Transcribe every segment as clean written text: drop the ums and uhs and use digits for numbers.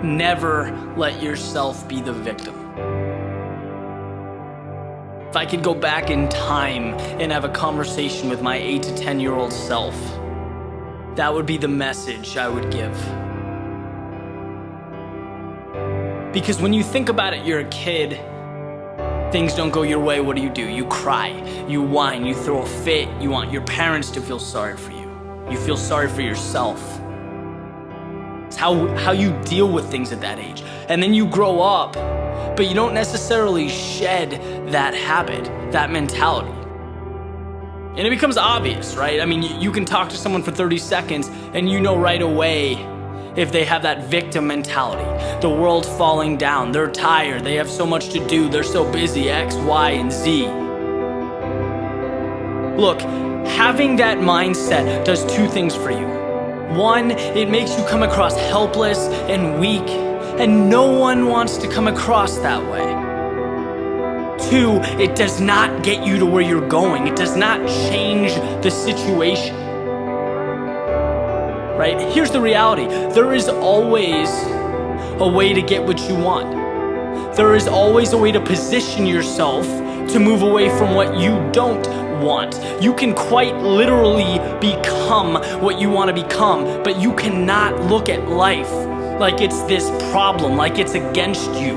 Never let yourself be the victim. If I could go back in time and have a conversation with my 8 to 10-year-old self, that would be the message I would give. Because when you think about it, you're a kid, things don't go your way, what do? You cry, you whine, you throw a fit, you want your parents to feel sorry for you. You feel sorry for yourself. It's how you deal with things at that age. And then you grow up, but you don't necessarily shed that habit, that mentality. And it becomes obvious, right? I mean, you can talk to someone for 30 seconds and you know right away if they have that victim mentality. The world's falling down, they're tired, they have so much to do, they're so busy, X, Y, and Z. Look, having that mindset does two things for you. One, it makes you come across helpless and weak, and no one wants to come across that way. Two, it does not get you to where you're going. It does not change the situation. Right? Here's the reality. There is always a way to get what you want. There is always a way to position yourself to move away from what you don't want. You can quite literally become what you want to become, but you cannot look at life like it's this problem, like it's against you.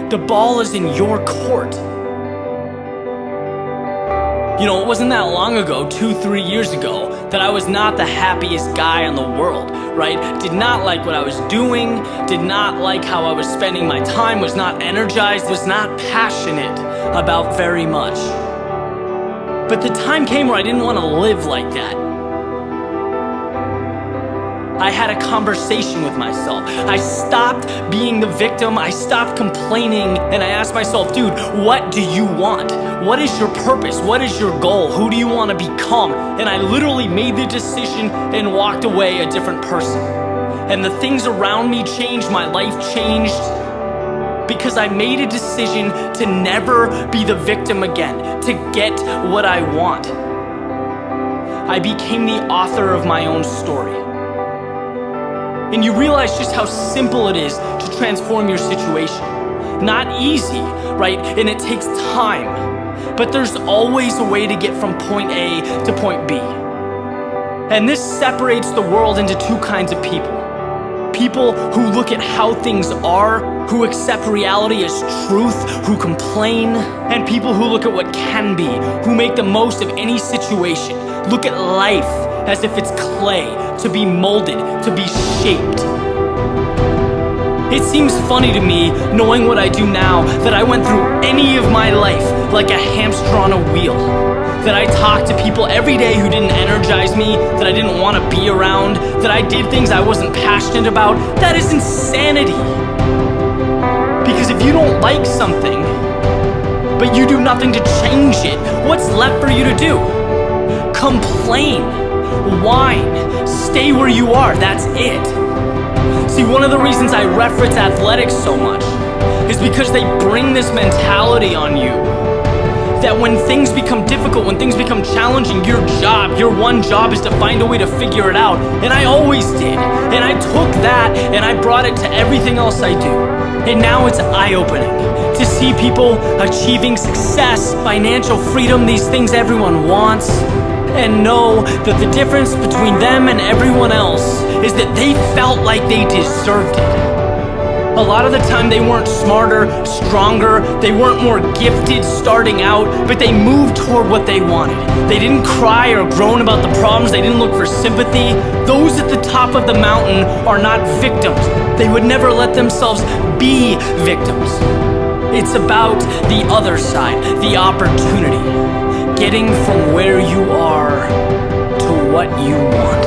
The ball is in your court. You know, it wasn't that long ago, 2-3 years ago, that I was not the happiest guy in the world, right? Did not like what I was doing, did not like how I was spending my time, was not energized, was not passionate about very much. But the time came where I didn't want to live like that. I had a conversation with myself. I stopped being the victim, I stopped complaining, and I asked myself, dude, what do you want? What is your purpose? What is your goal? Who do you want to become? And I literally made the decision and walked away a different person. And the things around me changed, my life changed, because I made a decision to never be the victim again, to get what I want. I became the author of my own story. And you realize just how simple it is to transform your situation. Not easy, right? And it takes time. But there's always a way to get from point A to point B. And this separates the world into two kinds of people. People who look at how things are, who accept reality as truth, who complain, and people who look at what can be, who make the most of any situation, look at life as if it's clay, to be molded, to be shaped. It seems funny to me, knowing what I do now, that I went through any of my life like a hamster on a wheel. That I talked to people every day who didn't energize me, that I didn't want to be around, that I did things I wasn't passionate about. That is insanity. Because if you don't like something, but you do nothing to change it, what's left for you to do? Complain, whine, stay where you are, that's it. See, one of the reasons I reference athletics so much is because they bring this mentality on you that when things become difficult, when things become challenging, your one job is to find a way to figure it out. And I always did. And I took that and I brought it to everything else I do. And now it's eye-opening to see people achieving success, financial freedom, these things everyone wants, and know that the difference between them and everyone else is that they felt like they deserved it. A lot of the time they weren't smarter, stronger, they weren't more gifted starting out, but they moved toward what they wanted. They didn't cry or groan about the problems, they didn't look for sympathy. Those at the top of the mountain are not victims. They would never let themselves be victims. It's about the other side, the opportunity. Getting from where you are to what you want.